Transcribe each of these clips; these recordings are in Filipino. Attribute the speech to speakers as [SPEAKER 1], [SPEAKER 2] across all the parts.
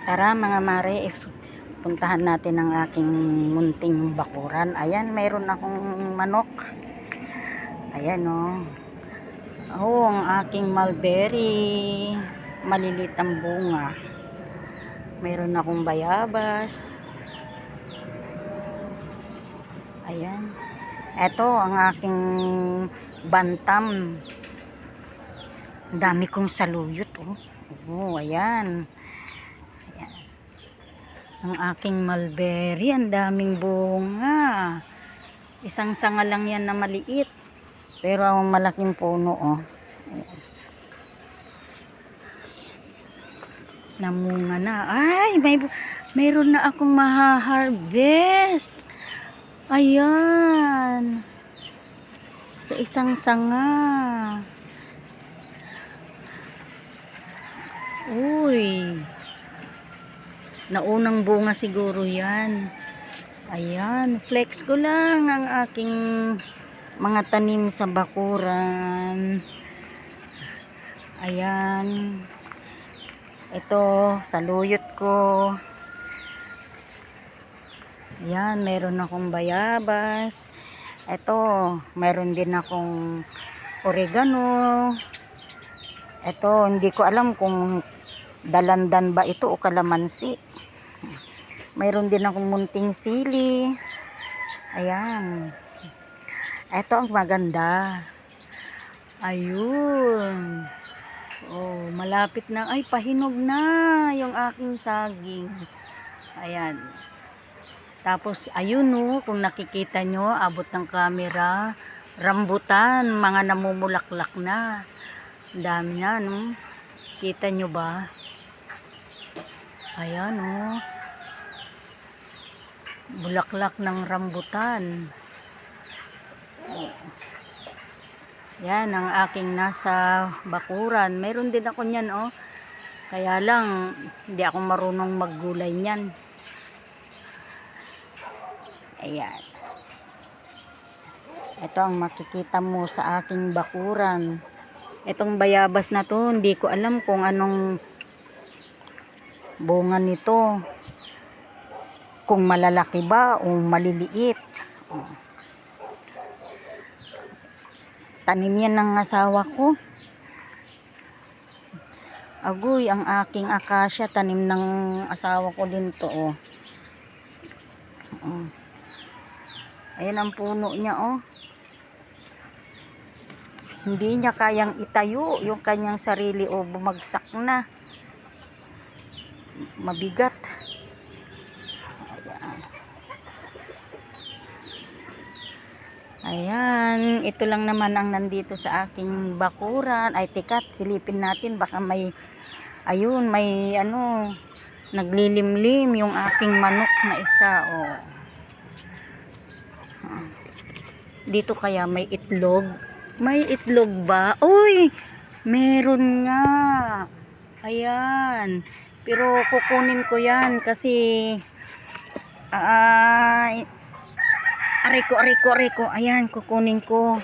[SPEAKER 1] Tara mga mare, puntahan natin ang aking munting bakuran. Ayan, mayroon akong manok. Ayan ang aking mulberry. Malilit ang bunga. Mayroon akong bayabas. Ayan. Ito ang aking bantam. Dami kong saluyot ayan. Ang aking mulberry, ang daming bunga. Isang sanga lang yan na maliit. Pero ang malaking puno Ayan. Namunga na. Ay, mayroon na akong maha-harvest. Ayan. Sa isang sanga. Uy. Naunang bunga siguro yan. Ayan, flex ko lang ang aking mga tanim sa bakuran. Ayan. Ito, saluyot ko. Ayan, meron akong bayabas. Ito, meron din akong oregano. Ito, hindi ko alam kung dalandan ba ito o kalamansi. Mayroon din akong munting sili. Ayan. Ito ang maganda. Ayun. Malapit na. Ay, pahinog na yung aking saging. Ayan. Tapos, ayun kung nakikita nyo, abot ng camera, rambutan, mga namumulaklak na. Dami na, Kita nyo ba? Ayan, bulaklak ng rambutan. Yan ang aking nasa bakuran. Meron din ako niyan Kaya lang hindi ako marunong maggulay niyan. Ayan. Ito ang makikita mo sa aking bakuran. Itong bayabas na to, hindi ko alam kung anong bunga nito. Kung malalaki ba o maliliit. Tanim yan ng asawa ko. Agoy, ang aking akasya, tanim ng asawa ko din to Ayan ang puno niya Hindi niya kayang itayo yung kanyang sarili bumagsak na. Mabigat. Ayan, ito lang naman ang nandito sa aking bakuran. Ay, tikat, silipin natin. Baka may naglilimlim yung aking manok na isa. Dito kaya may itlog. May itlog ba? Uy, meron nga. Ayan. Pero kukunin ko yan kasi Areko. Ayan, kukunin ko.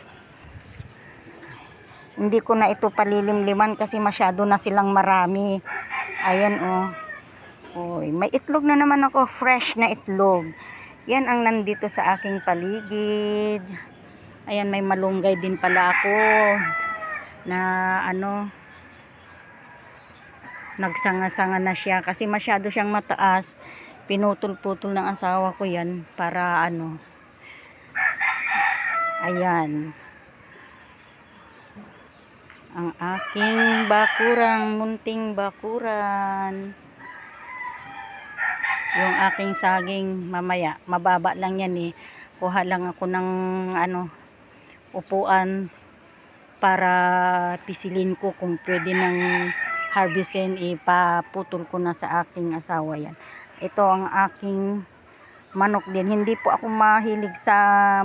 [SPEAKER 1] Hindi ko na ito palilimliman kasi masyado na silang marami. Ayan may itlog na naman ako. Fresh na itlog. Yan ang nandito sa aking paligid. Ayan, may malunggay din pala ako. Na nagsanga-sanga na siya. Kasi masyado siyang mataas. Pinutol-putol ng asawa ko yan. Para Ayan. Ang aking munting bakuran. Yung aking saging mamaya. Mababa lang yan Kuha lang ako ng upuan para pisilin ko kung pwede nang harvestin. Ipaputol ko na sa aking asawa yan. Ito ang aking manok din. Hindi po ako mahilig sa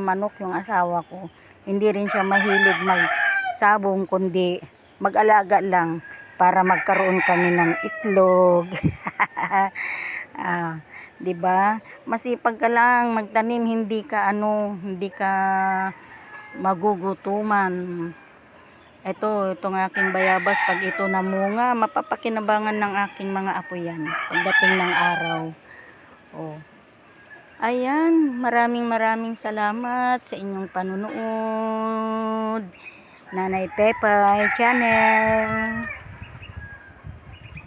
[SPEAKER 1] manok yung asawa ko. Hindi rin siya mahilig magsabong kundi mag-alaga lang para magkaroon kami ng itlog. 'Di ba? Masipag ka lang magtanim, hindi ka magugutuman. Itong aking bayabas, pag ito namunga, mapapakinabangan ng aking mga apo yan pagdating ng araw. Oh. Ayan, maraming salamat sa inyong panunood. Nanay Pepay Channel.